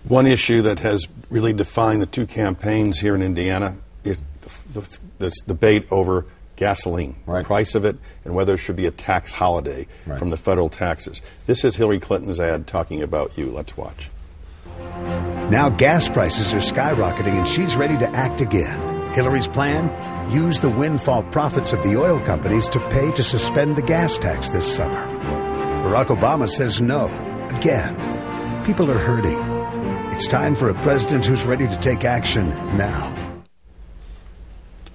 One issue that has really defined the two campaigns here in Indiana is this debate over gasoline, the price of it, and whether there should be a tax holiday from the federal taxes. This is Hillary Clinton's ad talking about you. Let's watch. Now gas prices are skyrocketing and she's ready to act again. Hillary's plan? Use the windfall profits of the oil companies to pay to suspend the gas tax this summer. Barack Obama says no. Again. People are hurting. It's time for a president who's ready to take action now.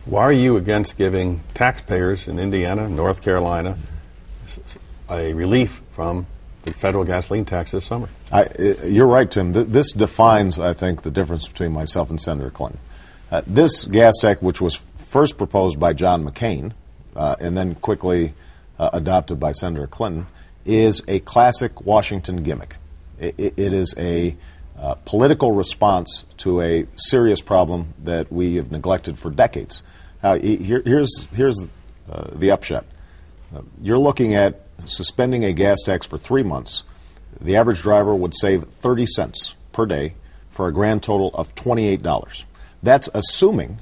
Why are you against giving taxpayers in Indiana, North Carolina, a relief from the federal gasoline tax this summer? You're right, Tim. This defines, I think, the difference between myself and Senator Clinton. This gas tax, which was first proposed by John McCain and then quickly adopted by Senator Clinton, is a classic Washington gimmick. It is a political response to a serious problem that we have neglected for decades. Here's the upshot. You're looking at suspending a gas tax for 3 months. The average driver would save 30 cents per day for a grand total of $28. That's assuming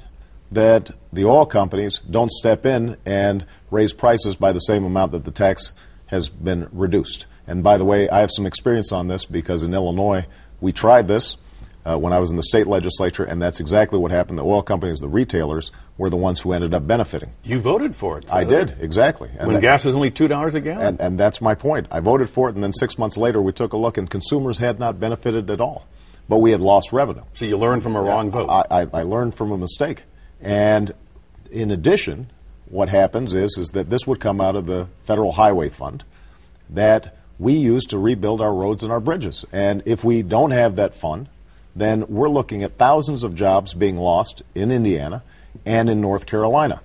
that the oil companies don't step in and raise prices by the same amount that the tax has been reduced. And by the way, I have some experience on this because in Illinois, we tried this when I was in the state legislature, and that's exactly what happened. The oil companies, the retailers, were the ones who ended up benefiting. You voted for it. I did, exactly. And when gas is only $2 a gallon. And that's my point. I voted for it, and then 6 months later we took a look, and consumers had not benefited at all. But we had lost revenue. So you learned from a wrong vote. I learned from a mistake. And in addition, what happens is that this would come out of the Federal Highway Fund that we use to rebuild our roads and our bridges. And if we don't have that fund, then we're looking at thousands of jobs being lost in Indiana and in North Carolina.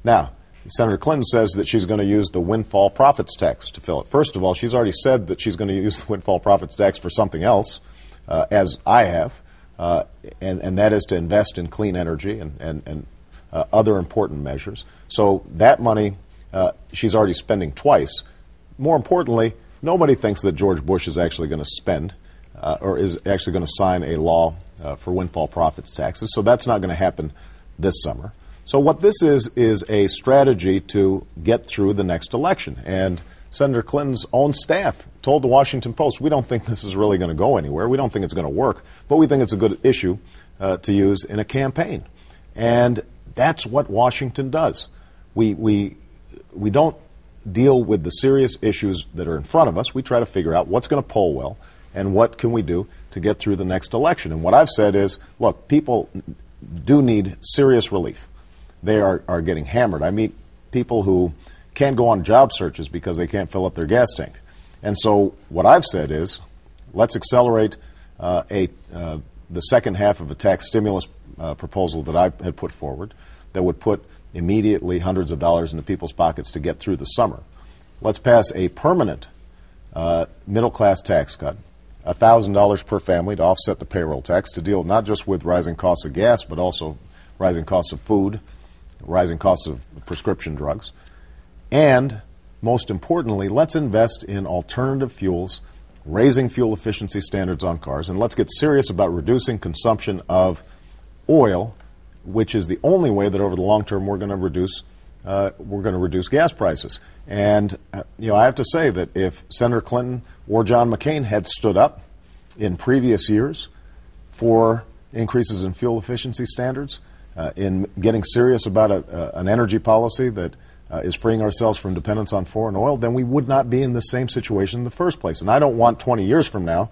Now, Senator Clinton says that she's going to use the windfall profits tax to fill it. First of all, she's already said that she's going to use the windfall profits tax for something else, as I have, and that is to invest in clean energy and other important measures. So that money she's already spending twice. More importantly, nobody thinks that George Bush is actually going to spend or is actually going to sign a law for windfall profits taxes. So that's not going to happen this summer. So what this is a strategy to get through the next election. And Senator Clinton's own staff told the Washington Post, we don't think this is really going to go anywhere. We don't think it's going to work, but we think it's a good issue to use in a campaign. And that's what Washington does. We don't deal with the serious issues that are in front of us. We try to figure out what's going to poll well and what can we do to get through the next election. And what I've said is, look, people do need serious relief. They are getting hammered. I meet people who can't go on job searches because they can't fill up their gas tank. And so what I've said is, let's accelerate the second half of a tax stimulus proposal that I had put forward that would put immediately hundreds of dollars into people's pockets to get through the summer. Let's pass a permanent middle-class tax cut, $1,000 per family to offset the payroll tax, to deal not just with rising costs of gas, but also rising costs of food, rising costs of prescription drugs. And most importantly, let's invest in alternative fuels, raising fuel efficiency standards on cars, and let's get serious about reducing consumption of oil, which is the only way that over the long term we're going to reduce gas prices. And I have to say that if Senator Clinton or John McCain had stood up in previous years for increases in fuel efficiency standards, in getting serious about an energy policy that is freeing ourselves from dependence on foreign oil, then we would not be in the same situation in the first place. And I don't want 20 years from now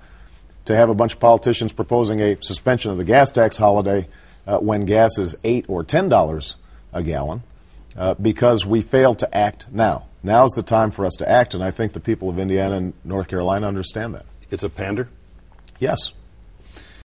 to have a bunch of politicians proposing a suspension of the gas tax holiday when gas is $8 or $10 a gallon because we failed to act now. Now's the time for us to act, and I think the people of Indiana and North Carolina understand that. It's a pander? Yes.